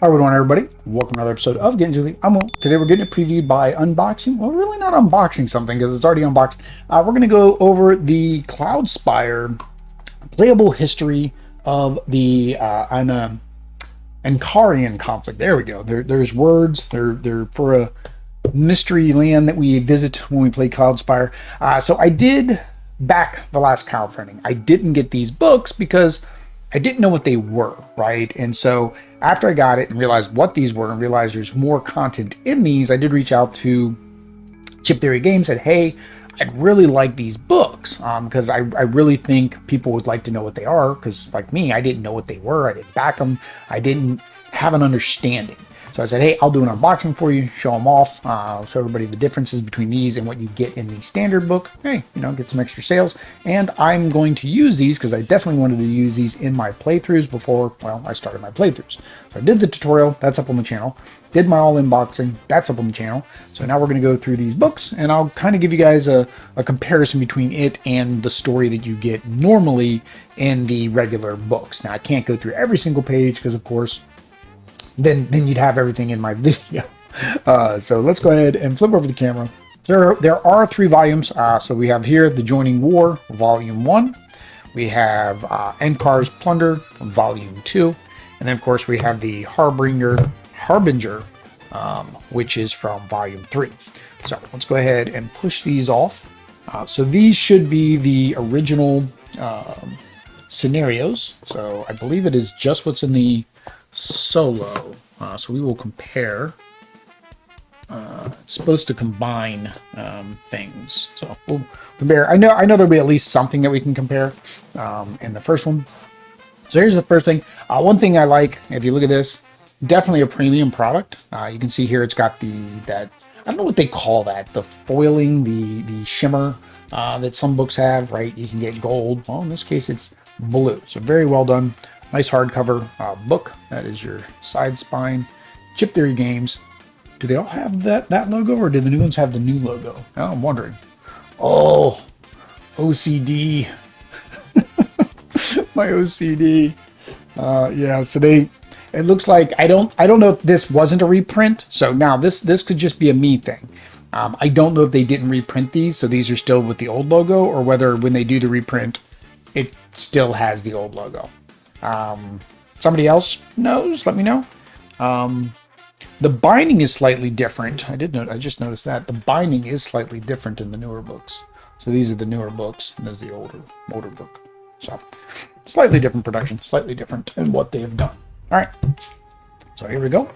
Hi, everybody. Welcome to another episode of Getting Julie. I'm Will. Today we're getting it previewed by unboxing. Well, really not unboxing something because it's already unboxed. We're going to go over the Cloudspire playable history of the Ankarian conflict. There we go. There's words. They're for a mystery land that we visit when we play Cloudspire. So I did back the last crowdfunding. I didn't get these books because I didn't know what they were, right? And so after I got it and realized what these were and realized there's more content in these, I did reach out to Chip Theory Games, said, hey, I'd really like these books because I really think people would like to know what they are because, like me, I didn't know what they were. I didn't back them. I didn't have an understanding. So I said, hey, I'll do an unboxing for you, show them off, show everybody the differences between these and what you get in the standard book. Hey, get some extra sales. And I'm going to use these because I definitely wanted to use these in my playthroughs before, well, I started my playthroughs. So I did the tutorial, that's up on the channel. Did my all unboxing, that's up on the channel. So now we're going to go through these books and I'll kind of give you guys a comparison between it and the story that you get normally in the regular books. Now I can't go through every single page because, of course, then you'd have everything in my video. So let's go ahead and flip over the camera. There are 3 volumes. So we have here The Joining War, Volume 1. We have Ankar's Plunder, Volume 2. And then, of course, we have the Harbinger, which is from Volume 3. So let's go ahead and push these off. So these should be the original scenarios. So I believe it is just what's in the solo. So we will compare. It's supposed to combine things. So we'll compare. I know there'll be at least something that we can compare in the first one. So here's the first thing. One thing I like, if you look at this, definitely a premium product. You can see here it's got that I don't know what they call that, the foiling, the shimmer that some books have, right? You can get gold. Well, in this case, it's blue. So very well done. Nice hardcover book. That is your side spine. Chip Theory Games. Do they all have that logo, or do the new ones have the new logo? Oh, I'm wondering. Oh, OCD. My OCD. Yeah. So it looks like I don't know if this wasn't a reprint. So now this could just be a me thing. I don't know if they didn't reprint these, so these are still with the old logo, or whether when they do the reprint, it still has the old logo. Somebody else knows, let me know. The binding is slightly different. I just noticed that the binding is slightly different in the newer books. So these are the newer books, and there's the older book. So slightly different production, slightly different in what they have done. All right, so here we go.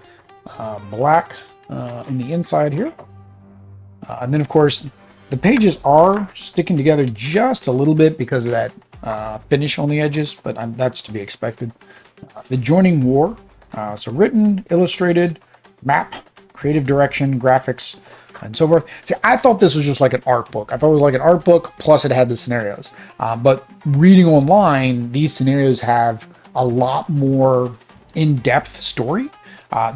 Black in the inside here. And then, of course, the pages are sticking together just a little bit because of that finish on the edges, but that's to be expected. The Joining War, so written, illustrated, map, creative direction, graphics, and so forth. See, I thought this was just like an art book. I thought it was like an art book, plus it had the scenarios. But reading online, these scenarios have a lot more in-depth story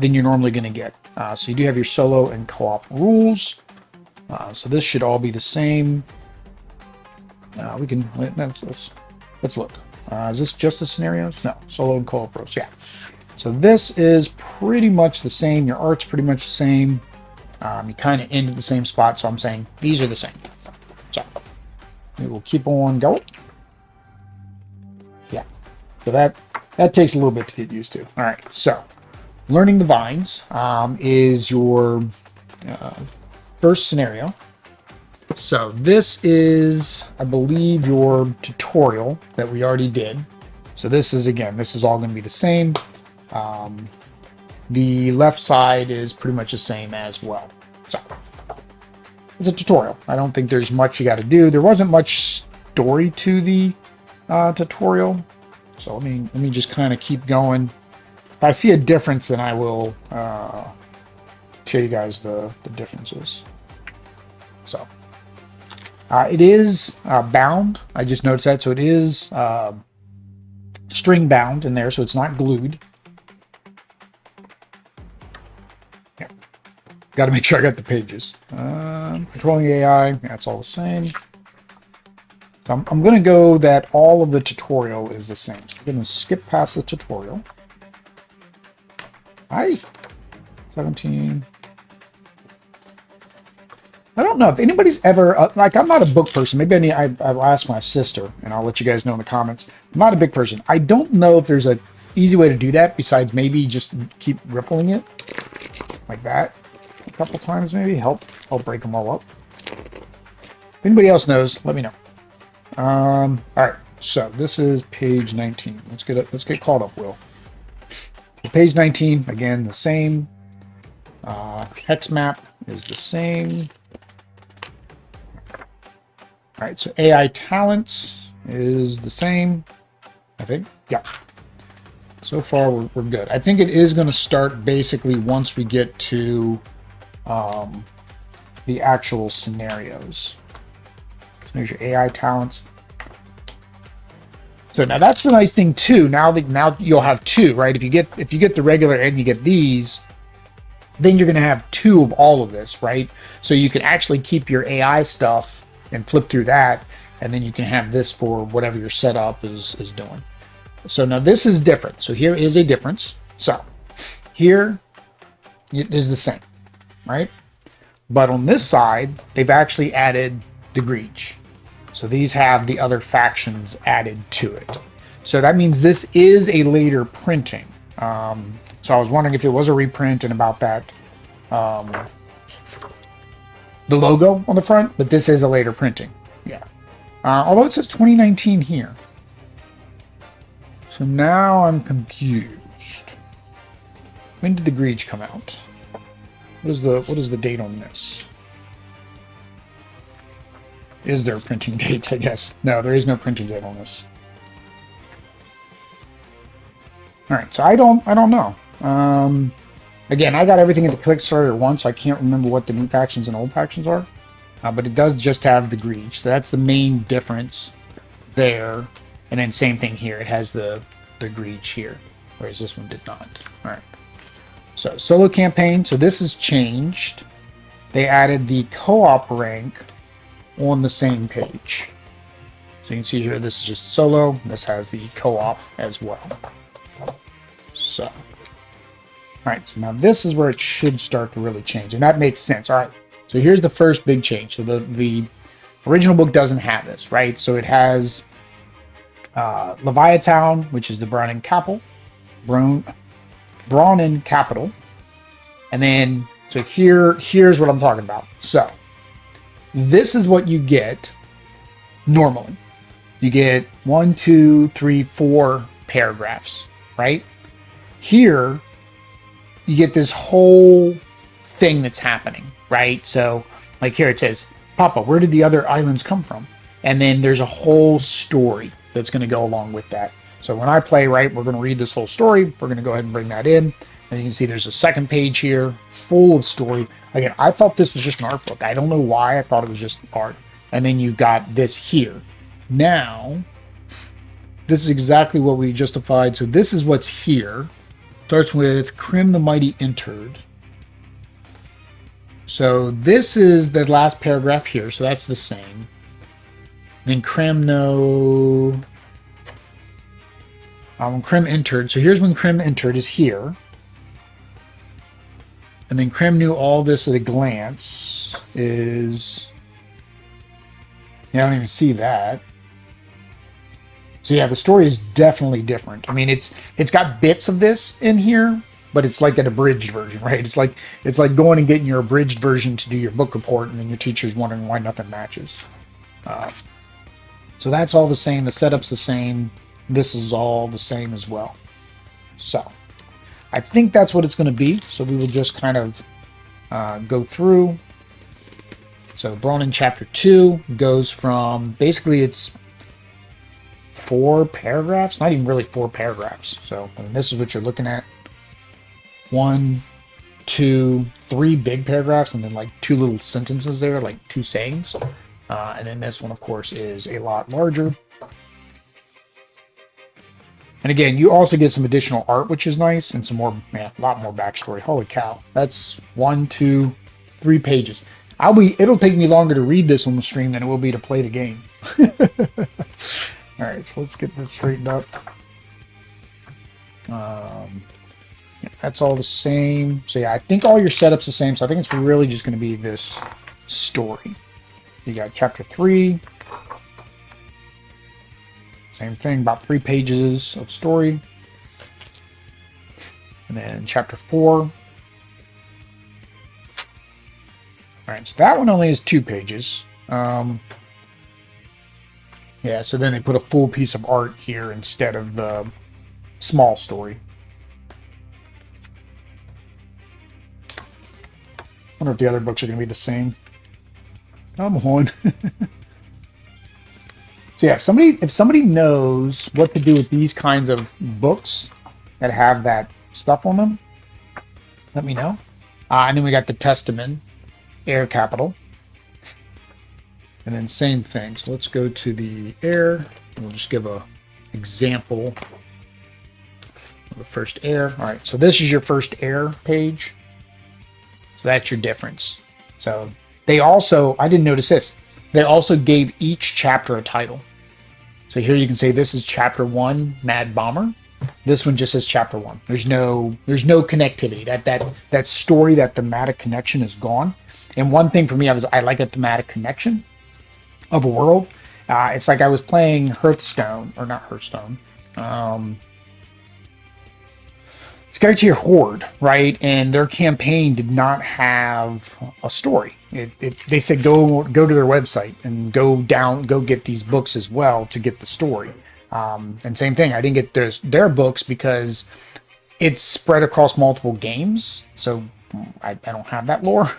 than you're normally going to get. So you do have your solo and co-op rules. So this should all be the same. We can let's look. Is this just the scenarios? No, solo and co-op rules. Yeah. So this is pretty much the same. Your art's pretty much the same. You kind of end at the same spot. So I'm saying these are the same. So we will keep on going. Yeah. So that takes a little bit to get used to. All right. So learning the vines is your first scenario. So this is, I believe, your tutorial that we already did. So this is all going to be the same. The left side is pretty much the same as well. So it's a tutorial. I don't think there's much you got to do. There wasn't much story to the tutorial. So let me just kind of keep going. If I see a difference, then I will show you guys the differences. So it is bound. I just noticed that. So it is string bound in there, so it's not glued. Yeah. Got to make sure I got the pages. Controlling AI, that's all the same. So I'm going to go that all of the tutorial is the same. I'm going to skip past the tutorial. I 17. I don't know if anybody's ever like. I'm not a book person. Maybe I'll ask my sister, and I'll let you guys know in the comments. I'm not a big person. I don't know if there's a easy way to do that besides maybe just keep rippling it like that a couple times. Maybe help break them all up. If anybody else knows, let me know. All right. So this is page 19. Let's get caught up, Will. So page 19 again, the same. Hex map is the same. All right, so AI talents is the same, I think. Yeah. So far, we're good. I think it is going to start basically once we get to the actual scenarios. So there's your AI talents. So now that's the nice thing too. Now you'll have two, right? If you get the regular and you get these, then you're going to have two of all of this, right? So you can actually keep your AI stuff and flip through that, and then you can have this for whatever your setup is doing. So now this is different. So here is a difference. So here is the same, right? But on this side, they've actually added the Greech. So these have the other factions added to it. So that means this is a later printing. So I was wondering if it was a reprint and about that, the logo on the front, but this is a later printing. Yeah. Although it says 2019 here. So now I'm confused. When did the Greech come out? What is the date on this? Is there a printing date, I guess? No, there is no printing date on this. Alright, so I don't know. Again, I got everything into Kickstarter at once, so I can't remember what the new factions and old factions are. But it does just have the Greech. So that's the main difference there. And then same thing here. It has the Greech here, whereas this one did not. All right. So solo campaign. So this has changed. They added the co-op rank on the same page. So you can see here, this is just solo. This has the co-op as well. So, all right. So now this is where it should start to really change, and that makes sense. All right. So here's the first big change. So the original book doesn't have this, right? So it has Leviathan, which is the Browning capital, and then so here's what I'm talking about. So this is what you get normally. You get 1, 2, 3, 4 paragraphs, right? Here you get this whole thing that's happening, right? So like here it says, Papa, where did the other islands come from? And then there's a whole story that's going to go along with that. So when I play, right, we're going to read this whole story. We're going to go ahead and bring that in. And you can see there's a second page here full of story. Again, I thought this was just an art book. I don't know why I thought it was just art. And then you got this here. Now, this is exactly what we justified. So this is what's here. Starts with Krim the Mighty entered. So this is the last paragraph here. So that's the same. Then Krim Krim entered. So here's when Krim entered is here. And then Krim knew all this at a glance is... Yeah, I don't even see that. So yeah, the story is definitely different. I mean, it's got bits of this in here, but it's like an abridged version, right? It's like going and getting your abridged version to do your book report, and then your teacher's wondering why nothing matches. So that's all the same. The setup's the same. This is all the same as well. So I think that's what it's going to be. So we will just kind of go through. So Bronin Chapter 2 goes from, basically it's 4 paragraphs, not even really 4 paragraphs. So I mean, this is what you're looking at. 1, 2, 3 big paragraphs, and then like 2 little sentences there, like 2 sayings. And then this one, of course, is a lot larger. And again, you also get some additional art, which is nice, and some more, a lot more backstory. Holy cow. That's 1, 2, 3 pages. It'll take me longer to read this on the stream than it will be to play the game. All right, so let's get that straightened up. That's all the same. So yeah, I think all your setup's the same. So I think it's really just going to be this story. You got chapter 3. Same thing, about 3 pages of story. And then chapter 4. All right, so that one only has 2 pages. Yeah, so then they put a full piece of art here instead of the small story. Wonder if the other books are going to be the same. Come on. So yeah, if somebody knows what to do with these kinds of books that have that stuff on them, let me know. And then we got the Testament, Air Capital. And then same thing. So let's go to the Air. We'll just give a example of the first Air. All right, so this is your first Air page. So that's your difference. So they also, I didn't notice this, they also gave each chapter a title. So here you can say this is chapter 1, Mad Bomber. This one just says chapter 1. There's no connectivity. That story, that thematic connection is gone. And one thing for me, I like a thematic connection of a world. It's like I was playing Hearthstone, or not Hearthstone. Scartier Horde, right? And their campaign did not have a story. They said go to their website and go get these books as well to get the story. And same thing, I didn't get their books because it's spread across multiple games. So I don't have that lore.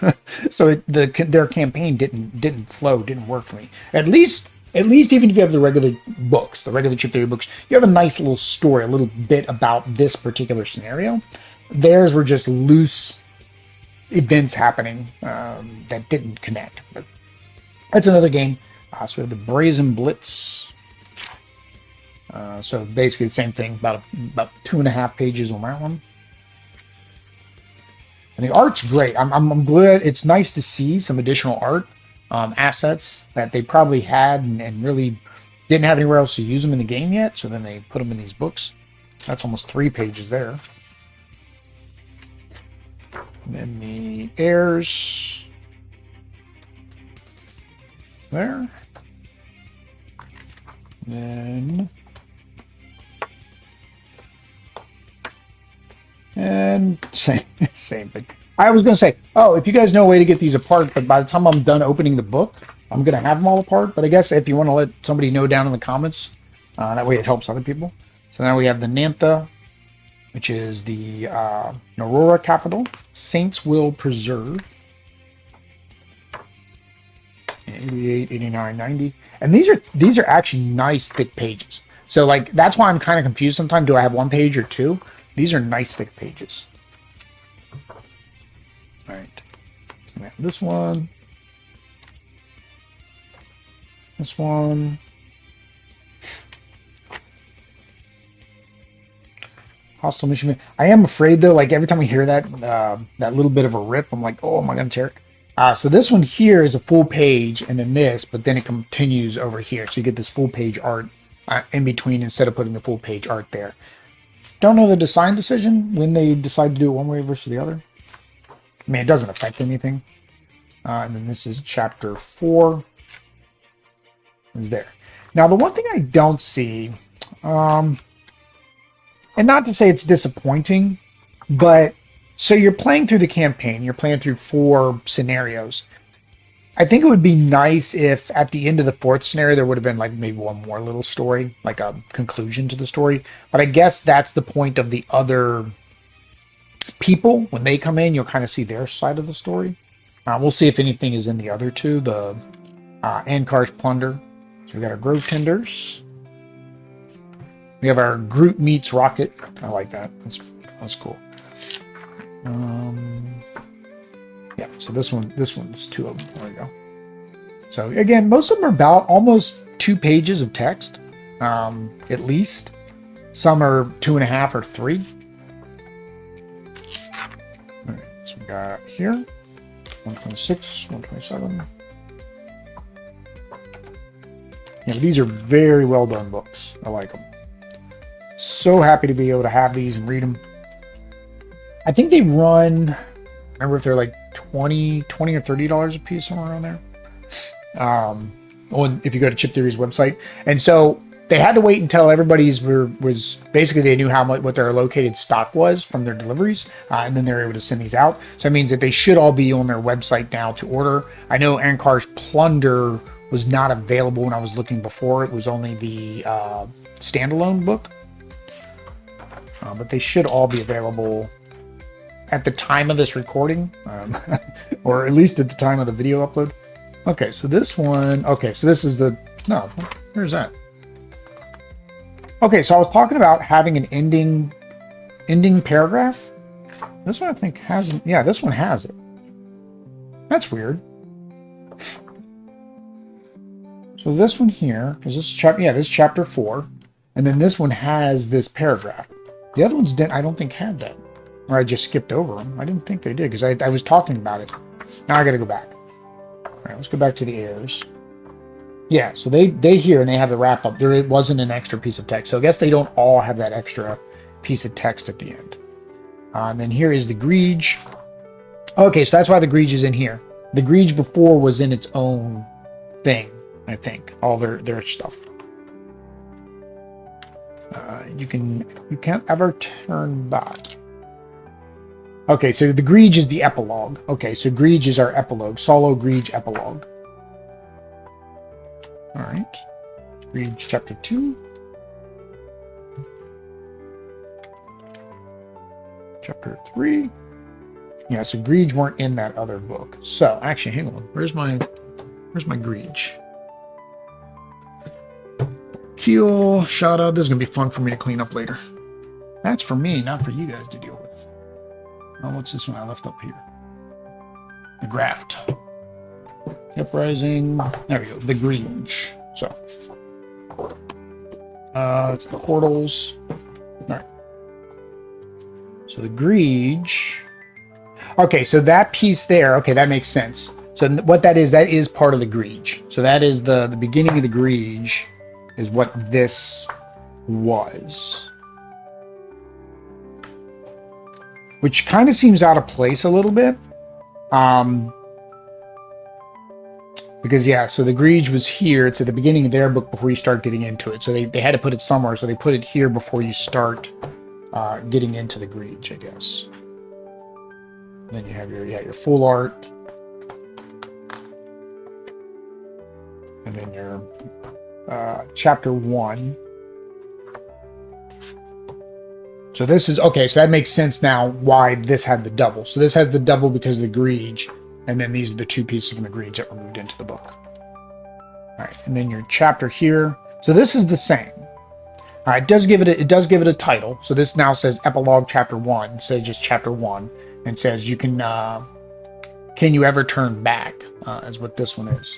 So their campaign didn't work for me. At least even if you have the regular books, the regular chip theory books, you have a nice little story, a little bit about this particular scenario. Theirs were just loose events happening that didn't connect. But that's another game. So we have the Brazen Blitz. So basically the same thing, about 2.5 pages on that one. And the art's great. I'm glad. It's nice to see some additional art. Assets that they probably had and really didn't have anywhere else to use them in the game yet, so then they put them in these books. That's almost 3 pages there. And then the heirs there. And same thing. I was going to say, oh, if you guys know a way to get these apart, but by the time I'm done opening the book, I'm going to have them all apart. But I guess if you want to let somebody know down in the comments, that way it helps other people. So now we have the Nantha, which is the Aurora capital. Saints Will Preserve. 88, 89, 90. And these are actually nice thick pages. So like that's why I'm kind of confused sometimes. Do I have 1 page or 2? These are nice thick pages. All right, so we have this one, Hostile Mission. I am afraid though, like every time we hear that little bit of a rip, I'm like, oh, am I gonna tear it? So this one here is a full page, and then this, but then it continues over here, so you get this full page art in between instead of putting the full page art there. Don't know the design decision when they decide to do it one way versus the other. I mean, it doesn't affect anything. And then this is chapter 4. Is there. Now, the one thing I don't see, and not to say it's disappointing, but so you're playing through the campaign, you're playing through 4 scenarios. I think it would be nice if at the end of the 4th scenario, there would have been like maybe one more little story, like a conclusion to the story. But I guess that's the point of the other people. When they come in, you'll kind of see their side of the story. We'll see if anything is in the other 2, the Ankar's Plunder. So we got our Grove Tenders. We have our Groot meets Rocket. I like that. That's cool. Yeah, so this one's 2 of them. There we go. So again, most of them are about almost 2 pages of text, at least. Some are 2.5 or 3. All right, so we got here 126, 127. Yeah, these are very well done books. I like them. So happy to be able to have these and read them. I think they run, remember if they're like 20 or $30 a piece, somewhere around there. If you go to Chip Theory's website. And so they had to wait until everybody's was basically they knew how much what their located stock was from their deliveries, and then they were able to send these out. So it means that they should all be on their website now to order. I know Ankar's Plunder was not available when I was looking before. It was only the standalone book, but they should all be available at the time of this recording, or at least at the time of the video upload. Okay, so this one, okay, so this is the, no, where's that? Okay, so I was talking about having an ending paragraph. This one I think hasn't, yeah, this one has it. That's weird. So this one here, is this chapter, yeah, this is chapter 4. And then this one has this paragraph. The other ones didn't, I don't think had that. Or I just skipped over them. I didn't think they did, because I was talking about it. Now I gotta go back. All right, let's go back to the heirs. Yeah, so they here and they have the wrap up. There wasn't an extra piece of text. So I guess they don't all have that extra piece of text at the end. And then here is the Greege. Okay, so that's why the Greege is in here. The Greege before was in its own thing, I think. All their stuff. You can't ever turn back. Okay, so the Greege is the epilogue. Okay, so Greege is our epilogue. Solo Greege epilogue. All right. Read chapter 2. Chapter 3. Yeah, so Greege weren't in that other book. So, actually, hang on. Where's my Greege? Keel, Shada. This is going to be fun for me to clean up later. That's for me, not for you guys to deal with. Oh, what's this one I left up here? The Graft. Uprising. There we go. The Greenge. So, it's the Portals. All right. So the Greege. Okay, so that piece there. Okay, that makes sense. So what that is part of the Greege. So that is the beginning of the Greege is what this was. Which kind of seems out of place a little bit. Because, yeah, so the Greege was here. It's at the beginning of their book before you start getting into it. So they had to put it somewhere. So they put it here before you start getting into the Greege, I guess. Then you have your full art. And then your chapter 1. So this is, okay, so that makes sense now why this had the double. So this has the double because of the Greege. And then these are the two pieces from the Greege that were moved into the book. All right, and then your chapter here. So this is the same. It does give it a title. So this now says Epilogue Chapter 1 instead of just Chapter 1, and says you can you ever turn back? Is what this one is.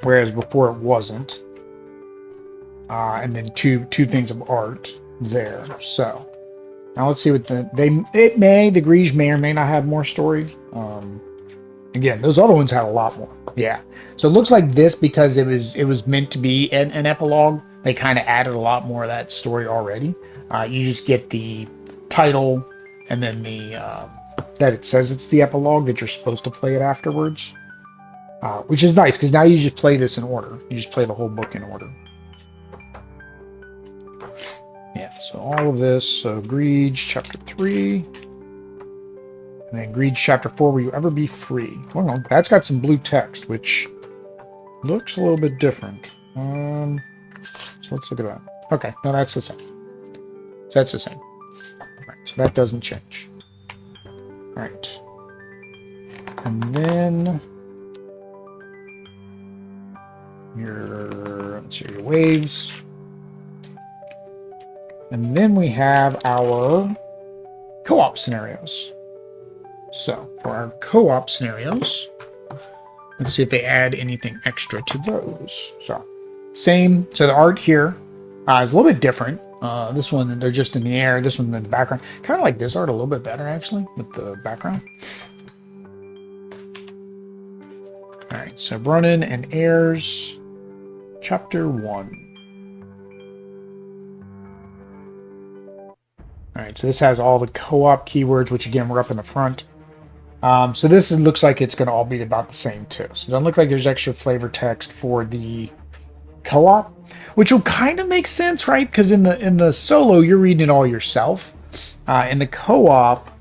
Whereas before it wasn't. And then two things of art there. So now let's see what the Greege may or may not have more story. Again, those other ones had a lot more. Yeah. So it looks like this, because it was meant to be an epilogue, they kind of added a lot more of that story already. You just get the title and then the that it says it's the epilogue, that you're supposed to play it afterwards. Which is nice, because now you just play this in order. You just play the whole book in order. Yeah, so all of this. So Greege, chapter 3. And then Greege chapter 4, Will You Ever Be Free? Well, that's got some blue text, which looks a little bit different. So let's look at that. Okay, no, that's the same. So that's the same. All right, so that doesn't change. All right. And then let's see, your waves. And then we have our co-op scenarios. So for our co-op scenarios, let's see if they add anything extra to those. So same. So the art here is a little bit different. This one, they're just in the air. This one in the background. Kind of like this art a little bit better, actually, with the background. All right, so Brunnen and Heirs, chapter 1. All right, so this has all the co-op keywords, which again, we're up in the front. So this looks like it's going to all be about the same too. So it doesn't look like there's extra flavor text for the co-op, which will kind of make sense, right? Because in the solo, you're reading it all yourself. In the co-op,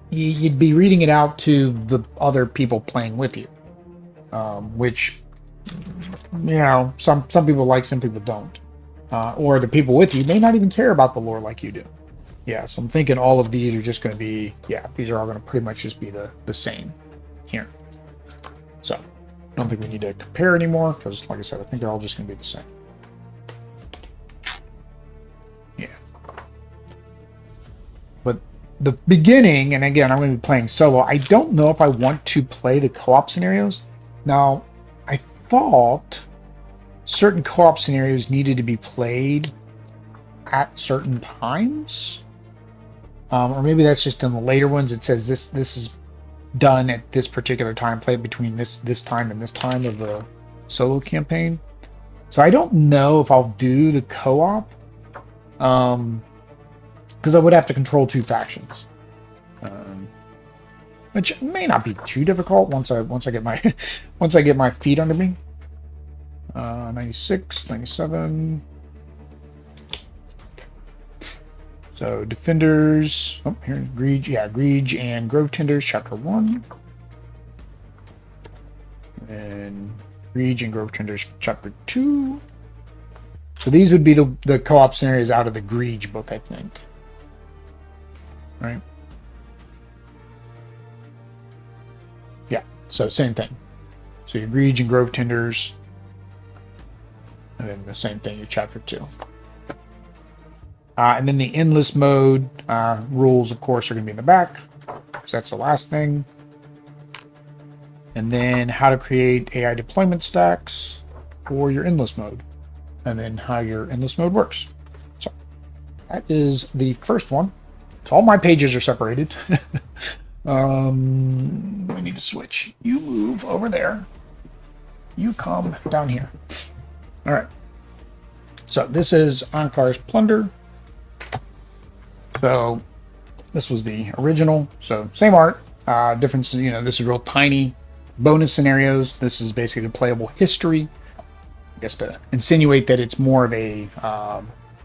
you'd be reading it out to the other people playing with you, which, you know, some people like, some people don't. Or the people with you may not even care about the lore like you do. Yeah, so I'm thinking all of these are just going to be, yeah, these are all going to pretty much just be the same here. So, I don't think we need to compare anymore, because, like I said, I think they're all just going to be the same. Yeah. But the beginning, and again, I'm going to be playing solo, I don't know if I want to play the co-op scenarios. Now, I thought certain co-op scenarios needed to be played at certain times. Or maybe that's just in the later ones. It says this is done at this particular time, played between this time and this time of the solo campaign. So I don't know if I'll do the co-op, because I would have to control two factions, which may not be too difficult once I get my once I get my feet under me. 96, 97. So Defenders, oh, here, Greege, yeah, Greege and Grove Tenders, Chapter 1. And Greege and Grove Tenders, Chapter 2. So these would be the co-op scenarios out of the Greege book, I think. Right? Yeah, so same thing. So your Greege and Grove Tenders, and then the same thing, your Chapter 2. And then the endless mode rules, of course, are going to be in the back, because that's the last thing. And then how to create AI deployment stacks for your endless mode, and then how your endless mode works. So that is the first one. So all my pages are separated. We need to switch. You move over there. You come down here. All right. So this is Ankar's Plunder. So this was the original. So same art, difference. You know, this is real tiny bonus scenarios. This is basically the playable history. I guess to insinuate that it's more of a,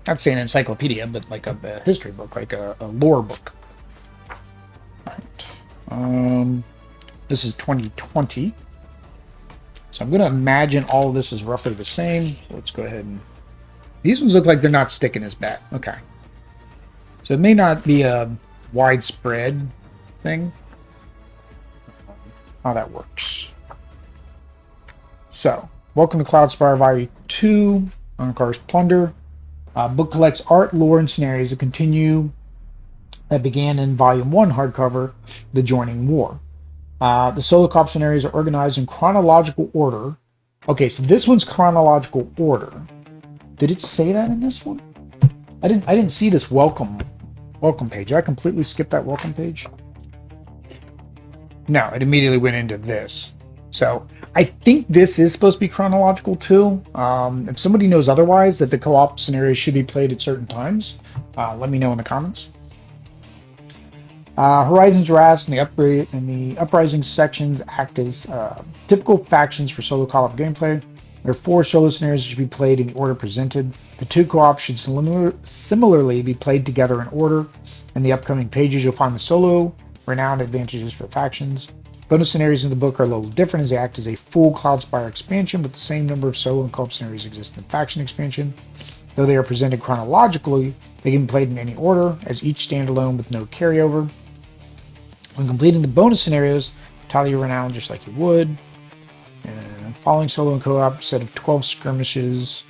not say an encyclopedia, but like a history book, like a lore book. All right. This is 2020. So I'm going to imagine all of this is roughly the same. So let's go ahead and... These ones look like they're not sticking as bad. Okay. So it may not be a widespread thing. How that works. So, welcome to Cloudspire Volume 2, Ankar's Plunder. Book collects art, lore, and scenarios that continue that began in Volume 1 hardcover, The Joining War. The solo co-op scenarios are organized in chronological order. Okay, so this one's chronological order. Did it say that in this one? I didn't see this welcome page. Did I completely skip that welcome page? No, it immediately went into this. So I think this is supposed to be chronological too. If somebody knows otherwise, that the co-op scenarios should be played at certain times, let me know in the comments. Horizons Wrath and the Uprising sections act as typical factions for solo co-op gameplay. There are 4 solo scenarios that should be played in the order presented. The 2 co-op should similarly be played together in order. In the upcoming pages, you'll find the solo renowned advantages for factions. Bonus scenarios in the book are a little different, as they act as a full Cloudspire expansion, but the same number of solo and co-op scenarios exist in faction expansion. Though they are presented chronologically, they can be played in any order, as each standalone with no carryover. When completing the bonus scenarios, tally your renown just like you would. Following solo and co-op, set of 12 skirmishes.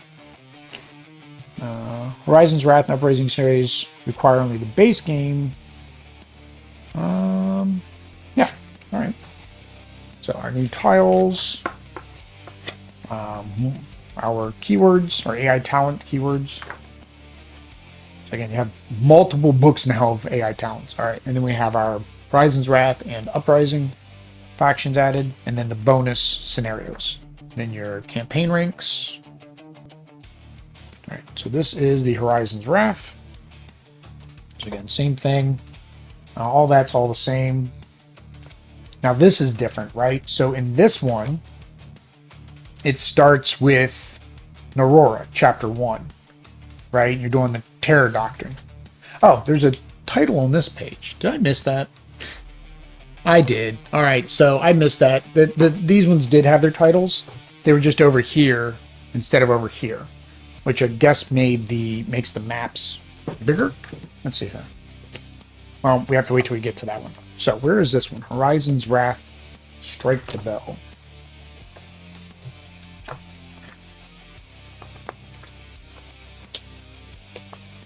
Horizons Wrath and Uprising series require only the base game. Yeah, alright. So our new tiles. Our keywords, our AI talent keywords. So again, you have multiple books now of AI talents. Alright, and then we have our Horizons Wrath and Uprising factions added, and then the bonus scenarios. Then your campaign ranks. All right, so this is the Horizons Wrath. So again, same thing. All that's all the same. Now this is different, right? So in this one, it starts with Aurora, chapter 1, right? You're doing the Terror Doctrine. Oh, there's a title on this page. Did I miss that? I did. All right, so I missed that. These ones did have their titles. They were just over here instead of over here, which I guess makes the maps bigger. Let's see here. Well, we have to wait till we get to that one. So where is this one? Horizon's Wrath, Strike the Bell.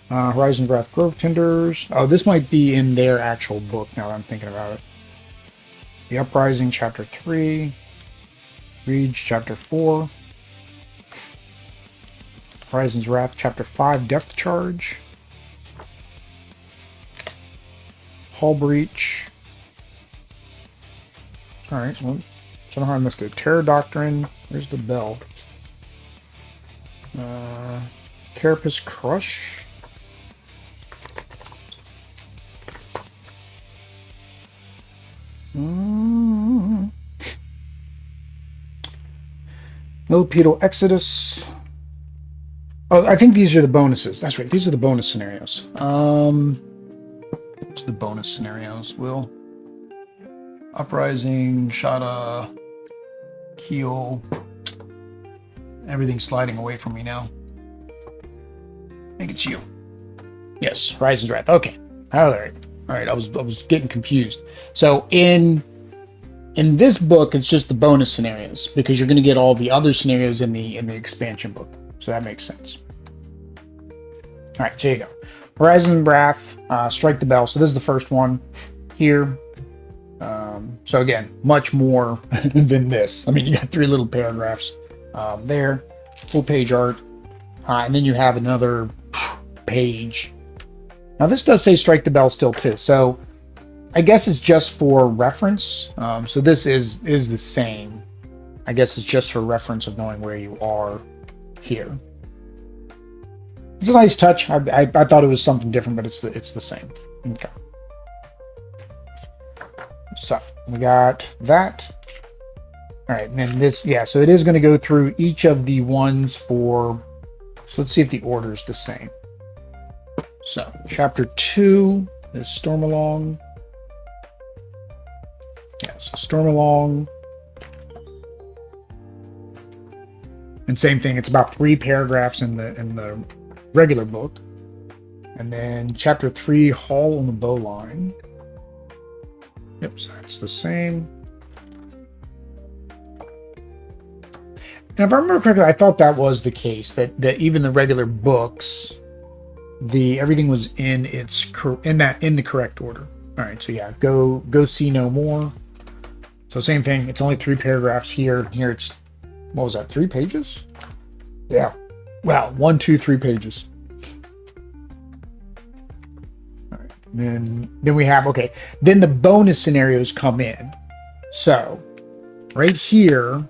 Horizon's Wrath, Grove Tenders. Oh, this might be in their actual book now that I'm thinking about it. The Uprising, Chapter 3. Reach, Chapter 4. Horizon's Wrath, Chapter 5, Depth Charge. Hull Breach. Alright, well, somehow I missed it. Terror Doctrine. Where's the bell? Carapace Crush. Millipedal Exodus. Oh, I think these are the bonuses. That's right. These are the bonus scenarios. What's the bonus scenarios? Will Uprising, Shada, Keel. Everything's sliding away from me now. I think it's you. Yes, Horizon's Wrath. Okay. All right. All right. I was getting confused. So in this book, it's just the bonus scenarios because you're going to get all the other scenarios in the expansion book. So that makes sense. All right. So here you go. Horizon's Wrath, Strike the Bell. So this is the first one here. So again, much more than this. I mean, you got 3 little paragraphs there, full page art, and then you have another page. Now this does say Strike the Bell still too. So I guess it's just for reference. So this is the same. I guess it's just for reference of knowing where you are here. It's a nice touch. I thought it was something different, but it's the same. Okay. So we got that. All right, and then this, yeah. So it is going to go through each of the ones for. So let's see if the order is the same. So chapter 2 is Stormalong. Yeah, so Stormalong. And same thing. It's about 3 paragraphs in the regular book, and then chapter 3, Hall on the Bowline. Yep, so that's the same. And if I remember correctly, I thought that was the case, that even the regular books, everything was in the correct order. All right, so yeah, go see no more. So same thing. It's only 3 paragraphs here. Here it's, what was that? 3 pages? Yeah. Wow, 1, 2, 3 pages. All right. Then we have, okay. Then the bonus scenarios come in. So right here,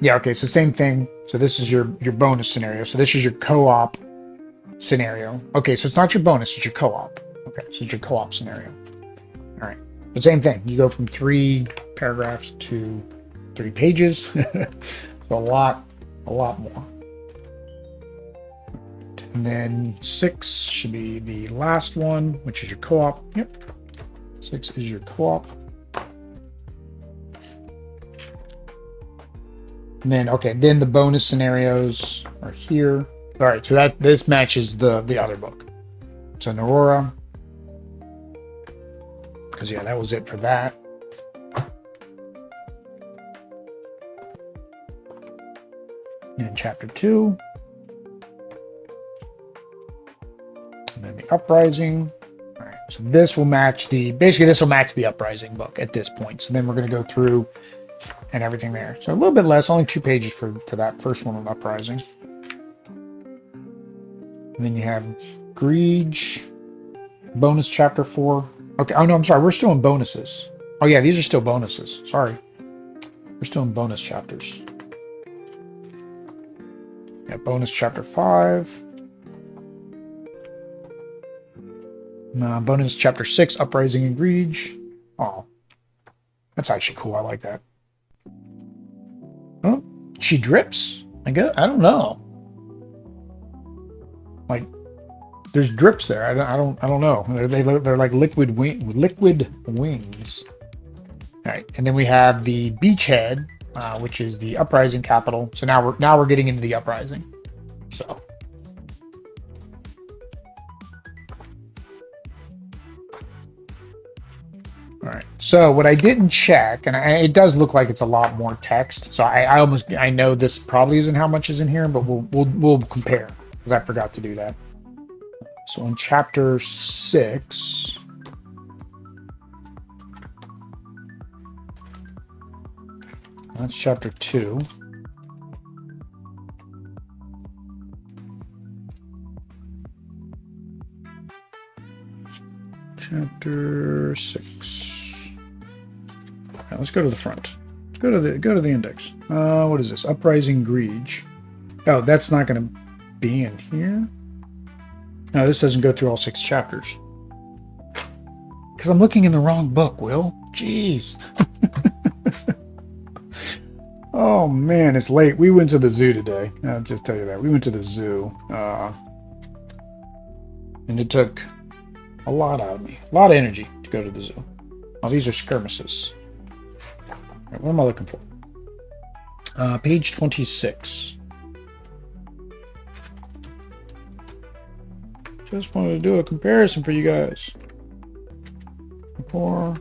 yeah, okay, so same thing. So this is your bonus scenario. So this is your co-op scenario. Okay, so it's not your bonus, it's your co-op. Okay, so it's your co-op scenario. All right. But same thing. You go from 3 paragraphs to 3 pages. So a lot more. And then 6 should be the last one, which is your co-op. Yep. 6 is your co-op. And then, okay, then the bonus scenarios are here. All right, so this matches the other book. So Aurora. Because, yeah, that was it for that. And in chapter 2. And then the Uprising. All right, so this will match the Uprising book at this point. So then we're going to go through and everything there. So a little bit less, only 2 pages for that first one on Uprising. And then you have Greege, bonus chapter 4. Okay, oh no, I'm sorry, we're still in bonuses. Oh yeah, these are still bonuses. Sorry. We're still in bonus chapters. Yeah, bonus chapter 5. Bonus chapter 6, Uprising and Greed. Oh, that's actually cool. I like that. Oh, she drips. I guess I don't know. Like, there's drips there. I don't know. They're like liquid wings. All right, and then we have the beachhead, which is the uprising capital. So now we're getting into the uprising. So. All right. So what I didn't check, and it does look like it's a lot more text. So I know this probably isn't how much is in here, but we'll compare because I forgot to do that. So in chapter 6. That's chapter 2. Chapter 6. Now let's go to the front. Let's go to the index. What is this? Uprising Greed. Oh, that's not going to be in here. No, this doesn't go through all 6 chapters. Because I'm looking in the wrong book, Will. Jeez. Oh, man, it's late. We went to the zoo today. I'll just tell you that. We went to the zoo. And it took a lot out of me. A lot of energy to go to the zoo. Oh, these are skirmishes. Right, what am I looking for? Page 26. Just wanted to do a comparison for you guys. 4,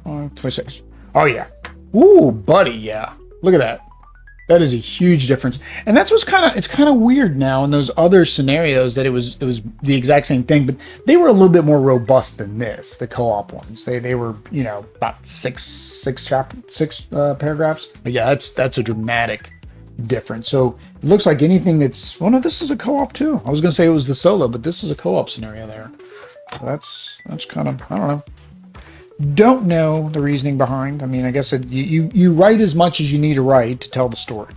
5, 26. Oh, yeah. Ooh, buddy, yeah. Look at that. That is a huge difference. And that's what's it's kind of weird now in those other scenarios that it was the exact same thing, but they were a little bit more robust than this, the co-op ones. They were, you know, about six paragraphs. But yeah, that's a dramatic difference. So it looks like anything that's, well, no, this is a co-op too. I was going to say it was the solo, but this is a co-op scenario there. So that's kind of, I don't know. Don't know the reasoning behind. I mean, I guess you write as much as you need to write to tell the story.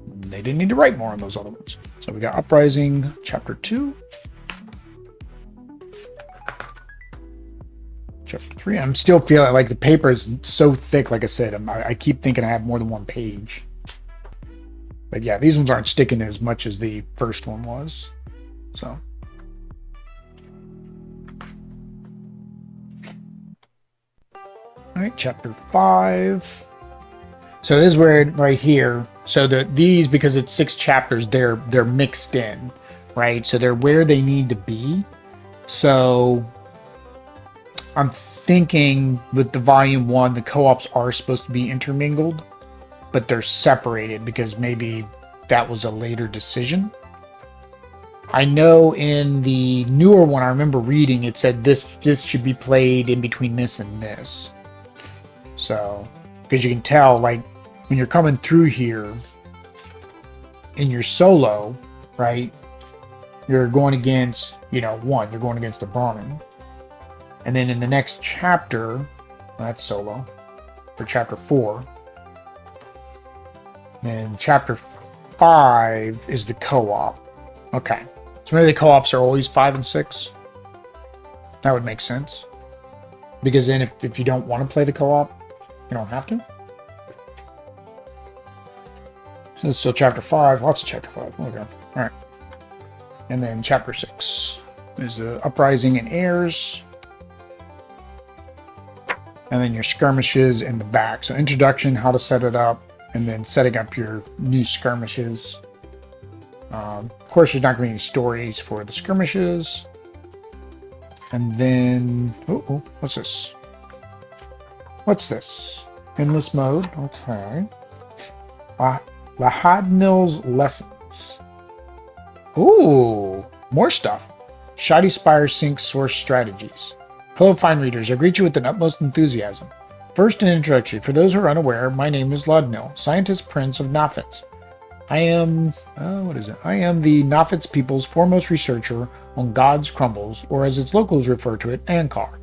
They didn't need to write more on those other ones. So we got Uprising, Chapter 2. Chapter 3. I'm still feeling like the paper is so thick, like I said. I keep thinking I have more than one page. But yeah, these ones aren't sticking as much as the first one was. So. All right, chapter 5. So this is where right here. So these, because it's 6 chapters, they're mixed in, right? So they're where they need to be. So I'm thinking with the volume 1, the co-ops are supposed to be intermingled, but they're separated because maybe that was a later decision. I know in the newer one, I remember reading, it said this should be played in between this and this. So, because you can tell, like, when you're coming through here in your solo, right, you're going against, you know, you're going against the Brahmin. And then in the next chapter, that's solo, for chapter 4. And chapter 5 is the co-op. Okay. So maybe the co-ops are always 5 and 6. That would make sense. Because then if you don't want to play the co-op, you don't have to. So this is still chapter 5. Lots of chapter 5. Okay. All right. And then chapter 6 is the Uprising and Heirs. And then your skirmishes in the back. So introduction, how to set it up, and then setting up your new skirmishes. Of course, there's not going to be any stories for the skirmishes. And then, what's this? What's this? Endless mode. Okay. Lahadnil's lessons. Ooh, more stuff. Shoddy Spire Sync Source Strategies. Hello, fine readers. I greet you with an utmost enthusiasm. First, an introduction. For those who are unaware, my name is Laudnil, Scientist Prince of Noffits. I am, I am the Noffits people's foremost researcher on God's Crumbles, or as its locals refer to it, Ankar.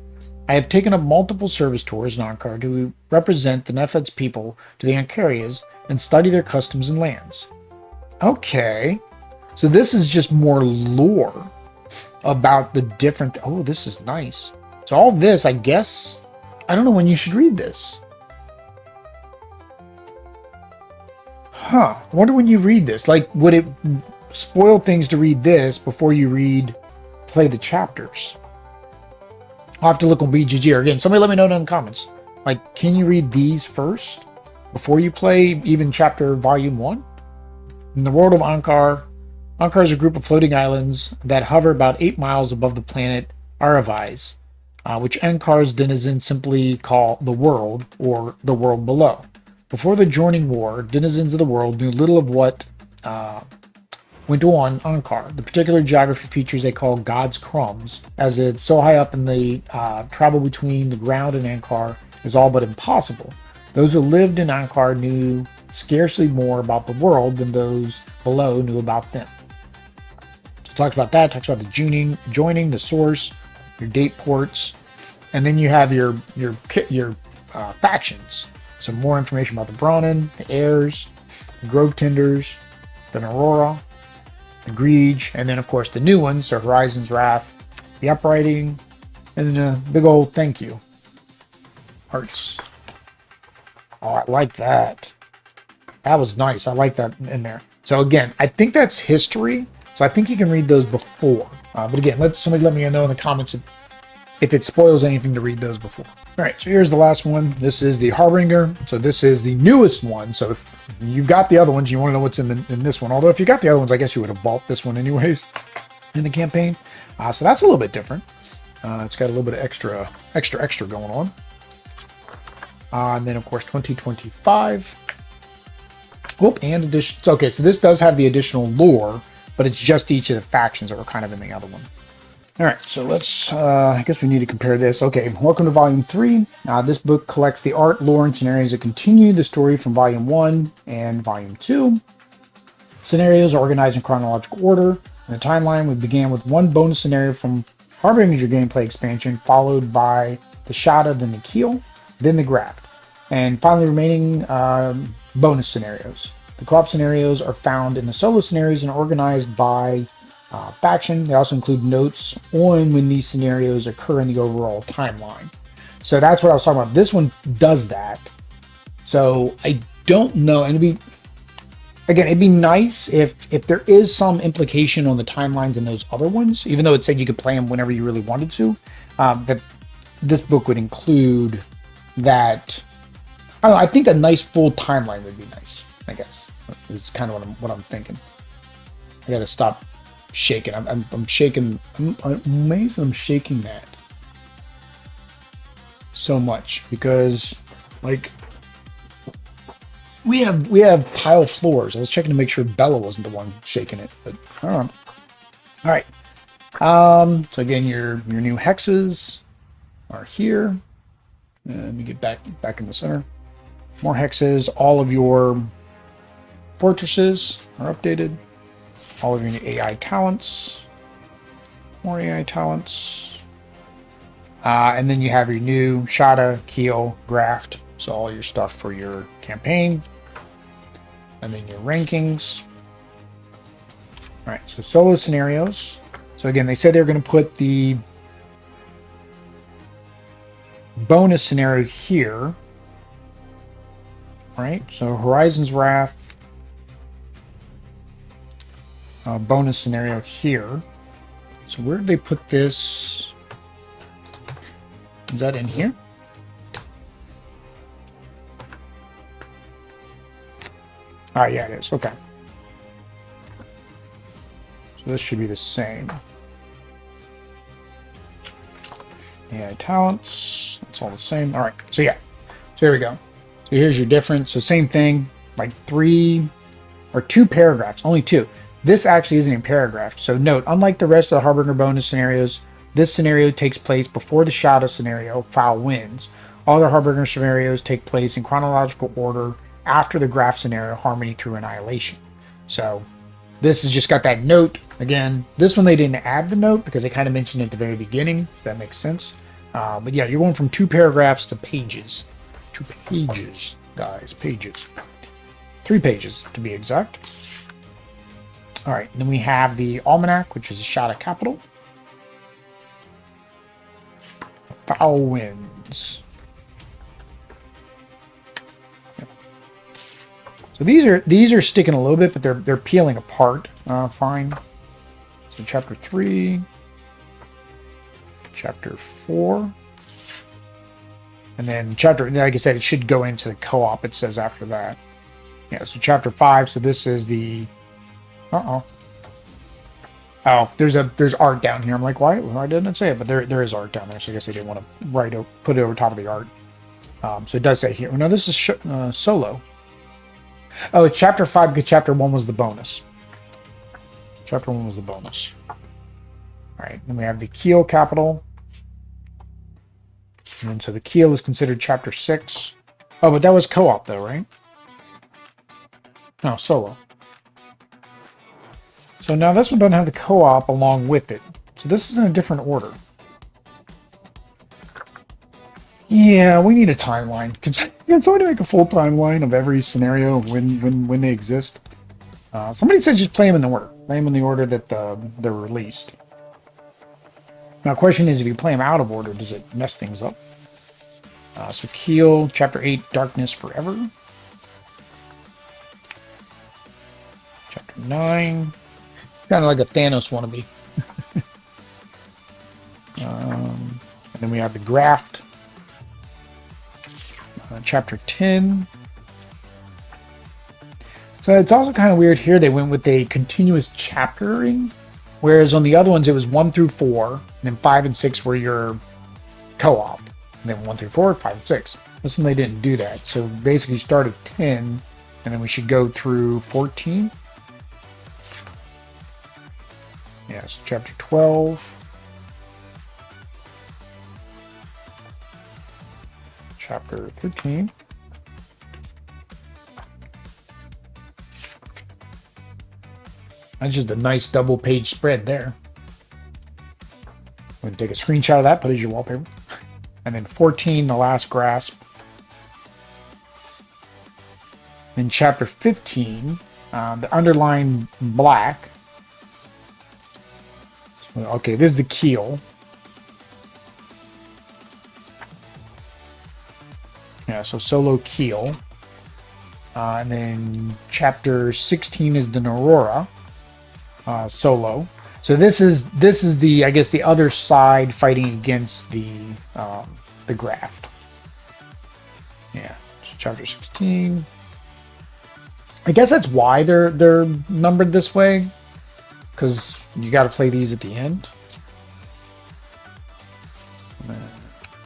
I have taken up multiple service tours in Ankar to represent the Noffits people to the Ankarias and study their customs and lands. Okay, so this is just more lore. about the different. Oh, this is nice. So all this, I guess, I don't know when you should read this. Huh. I wonder when you read this. Like, would it spoil things to read this before you play the chapters? I'll have to look on BGG. Or again, somebody let me know in the comments. Like, can you read these first before you play even chapter volume 1? In the world of Ankar, Ankar is a group of floating islands that hover about 8 miles above the planet Aravize, which Ankar's denizens simply call the world, or the world below. Before the joining war, denizens of the world knew little of what went on Ankar. The particular geography features they call God's Crumbs, as it's so high up in the travel between the ground and Ankar is all but impossible. Those who lived in Ankar knew scarcely more about the world than those below knew about them. So it talks about that, talks about the joining, the source, your date ports, and then you have your factions. Some more information about the Brahmin, the Heirs, the Grove Tenders, the Aurora, the Greege, and then of course the new ones, so Horizon's Wrath, the Uprising, and then a big old thank you. Hearts. Oh, I like that. That was nice. I like that in there. So again, I think that's history. So I think you can read those before. But again, somebody let me know in the comments if it spoils anything to read those before. All right, so here's the last one. This is the Harbinger. So this is the newest one. So if you've got the other ones, you want to know what's in this one. Although if you got the other ones, I guess you would have bought this one anyways in the campaign. So that's a little bit different. It's got a little bit of extra going on. And then of course 2025. Whoop, and addition. Okay, so this does have the additional lore, but it's just each of the factions that were kind of in the other one. All right, so let's, I guess we need to compare this. Okay, welcome to Volume 3. This book collects the art, lore, and scenarios that continue the story from Volume 1 and Volume 2. Scenarios are organized in chronological order. In the timeline, we began with one bonus scenario from Harbinger gameplay expansion, followed by the Shada, then the Keel, then the Graft, and finally remaining bonus scenarios. The co-op scenarios are found in the solo scenarios and organized by faction. They also include notes on when these scenarios occur in the overall timeline. So that's what I was talking about. This one does that. So I don't know. And it'd be nice if there is some implication on the timelines in those other ones, even though it said you could play them whenever you really wanted to, that this book would include that. I don't know. I think a nice full timeline would be nice, I guess. It's kind of what I'm thinking. I got to stop shaking. I'm shaking. I'm amazed that I'm shaking that so much because, like, we have tile floors. I was checking to make sure Bella wasn't the one shaking it, but I don't know. All right. So again, your new hexes are here. Let me get back in the center. More hexes. All of your fortresses are updated. All of your AI talents. More AI talents. And then you have your new Shada, Keel, Graft. So all your stuff for your campaign. And then your rankings. All right, so solo scenarios. So again, they said they're going to put the bonus scenario here. Right, so Horizon's Wrath. Bonus scenario here. So where did they put this? Is that in here? Ah, yeah, it is. Okay. So this should be the same. AI talents. It's all the same. All right. So yeah. So here we go. So here's your difference. So same thing, like 3 or 2 paragraphs, only 2. This actually isn't in paragraphs. So note, unlike the rest of the Harbinger bonus scenarios, this scenario takes place before the Shadow scenario, Foul Winds. All the Harbinger scenarios take place in chronological order after the Graph scenario, Harmony through Annihilation. So this has just got that note. Again, this one they didn't add the note because they kind of mentioned it at the very beginning, if that makes sense. But yeah, you're going from 2 paragraphs to pages. 2 pages, guys, pages. 3 pages to be exact. All right, then we have the Almanac, which is a Shada capital. Foul Winds. Yep. So these are sticking a little bit, but they're peeling apart fine. So chapter 3, chapter 4, and then chapter, like I said, it should go into the co-op. It says after that. Yeah. So chapter 5. So this is the. Oh, there's art down here. I'm like, why didn't it say it? But there is art down there, so I guess they didn't want to put it over top of the art. So it does say here. No, this is solo. Oh, it's chapter 5 because chapter 1 was the bonus. Chapter 1 was the bonus. All right, then we have the Keel capital. And then, so the Keel is considered chapter 6. Oh, but that was co-op though, right? No, solo. So now this one doesn't have the co-op along with it. So this is in a different order. Yeah, we need a timeline. Can somebody make a full timeline of every scenario when they exist? Somebody said just play them in the order. Play them in the order that they're released. Now, the question is, if you play them out of order, does it mess things up? So Keel, Chapter 8, Darkness Forever. Chapter 9. Kind of like a Thanos wannabe. And then we have the Graft. Chapter 10. So it's also kind of weird here. They went with a continuous chaptering, whereas on the other ones it was 1 through 4, and then 5 and 6 were your co-op, and then 1 through 4, 5 and 6. This one they didn't do that. So basically start at 10, and then we should go through 14. Yes, chapter 12. Chapter 13. That's just a nice double page spread there. I'm going to take a screenshot of that, put it as your wallpaper. And then 14, The Last Grasp. Then chapter 15, the underlined black. Okay, this is the Keel. Yeah, so solo Keel. And then chapter 16 is the Aurora. Solo. So this is the, I guess, the other side fighting against the Graft. Yeah, so chapter 16. I guess that's why they're numbered this way, because you got to play these at the end.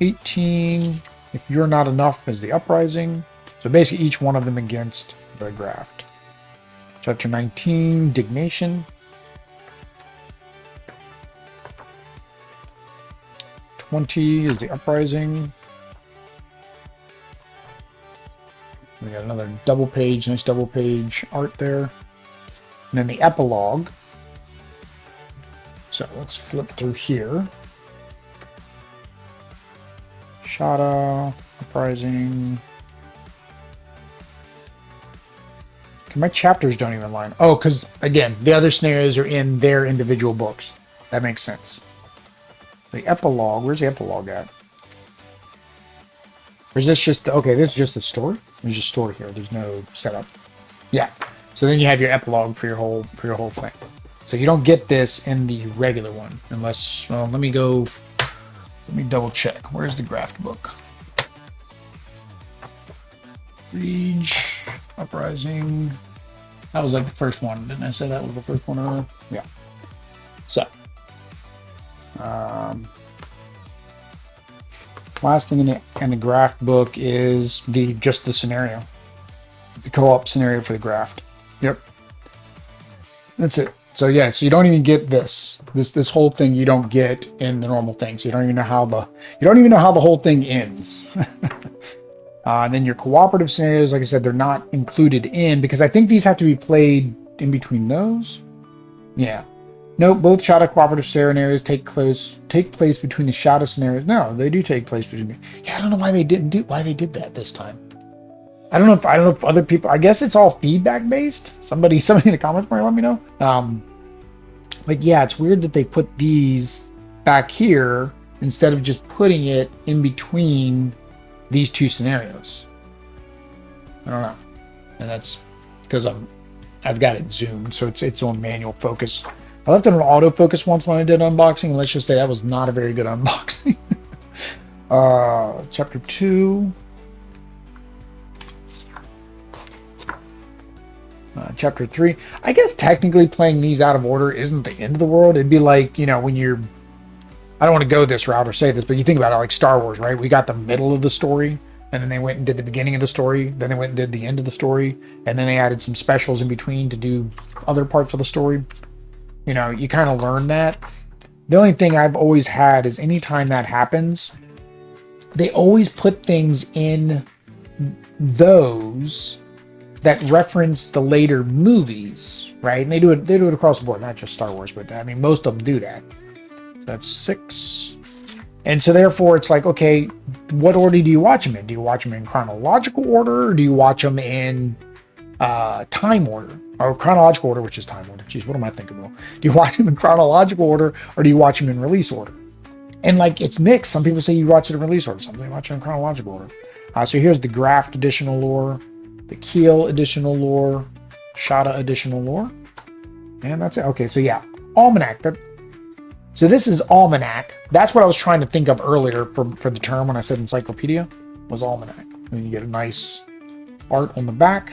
18. If You're Not Enough is the Uprising. So basically each one of them against the Graft. Chapter 19, Dignation. 20 is the Uprising. We got another double page, nice double page art there. And then the Epilogue. So let's flip through here. Shada, Uprising. My chapters don't even line. Oh, because again, the other scenarios are in their individual books. That makes sense. The Epilogue, where's the Epilogue at? Or is this just, okay, this is just the story? There's just story here. There's no setup. Yeah. So then you have your epilogue for your whole thing. So you don't get this in the regular one unless, well, let me double check. Where's the Graft book? Siege, Uprising. That was like the first one. Didn't I say that was the first one earlier? Yeah. So, last thing in the Graft book is just the scenario, the co-op scenario for the Graft. Yep, that's it. So yeah, so you don't even get this whole thing. You don't get in the normal thing. So you don't even know how the whole thing ends. And then your cooperative scenarios, like I said, they're not included in because I think these have to be played in between those. Yeah. Nope, both Shada cooperative scenarios take place between the Shada scenarios. No, they do take place between. Yeah, I don't know why they did that this time. I don't know if other people. I guess it's all feedback based. Somebody in the comments might let me know. But yeah, it's weird that they put these back here instead of just putting it in between these two scenarios. I don't know. And that's because I've got it zoomed, so it's on manual focus. I left it on autofocus once when I did unboxing, and let's just say that was not a very good unboxing. Chapter 2. Chapter 3. I guess technically playing these out of order isn't the end of the world. It'd be like, you know, when you're... I don't want to go this route or say this, but you think about it like Star Wars, right? We got the middle of the story, and then they went and did the beginning of the story, then they went and did the end of the story, and then they added some specials in between to do other parts of the story. You know, you kind of learn that. The only thing I've always had is anytime that happens, they always put things in those that reference the later movies, right? And they do it across the board, not just Star Wars, but I mean, most of them do that. So that's 6. And so therefore it's like, okay, what order do you watch them in? Do you watch them in chronological order, or do you watch them in time order? Or chronological order, which is time order. Jeez, what am I thinking of? Do you watch them in chronological order, or do you watch them in release order? And like, it's mixed. Some people say you watch it in release order. Some people watch it in chronological order. So here's the Graft additional lore, the Keel additional lore, Shada additional lore. And that's it. Okay, so yeah, Almanac. So this is Almanac. That's what I was trying to think of earlier for the term when I said encyclopedia, was Almanac. And then you get a nice art on the back.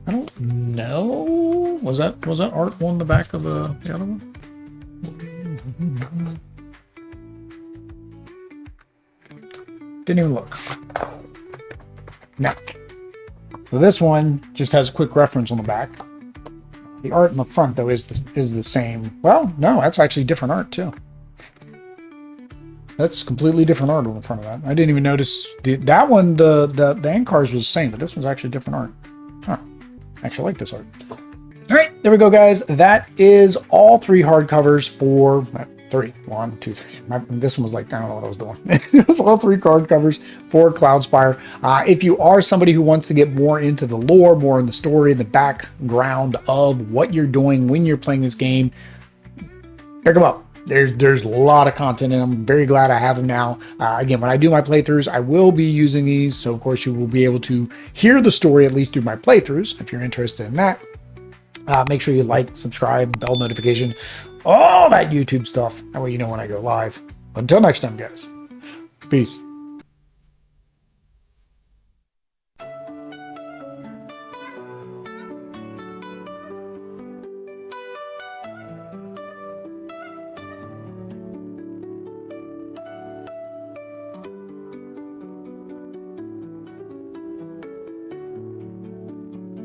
I don't know. Was that art on the back of the other one? Didn't even look. No. So this one just has a quick reference on the back. The art in the front, though, is the same. Well, no, that's actually different art too. That's completely different art on the front of that. I didn't even notice that one. The Ankars was the same, but this one's actually different art. Huh. I actually like this art. All right, there we go, guys. That is all 3 hardcovers for 3. 1, 2, 3. This one was like, I don't know what I was doing. It was all 3 hardcovers for Cloudspire. If you are somebody who wants to get more into the lore, more in the story, the background of what you're doing when you're playing this game, pick them up. There's a lot of content, and I'm very glad I have them now. Again, when I do my playthroughs, I will be using these, so of course you will be able to hear the story at least through my playthroughs if you're interested in that. Make sure you like, subscribe, bell notification, all that YouTube stuff. That way you know when I go live. Until next time, guys. Peace.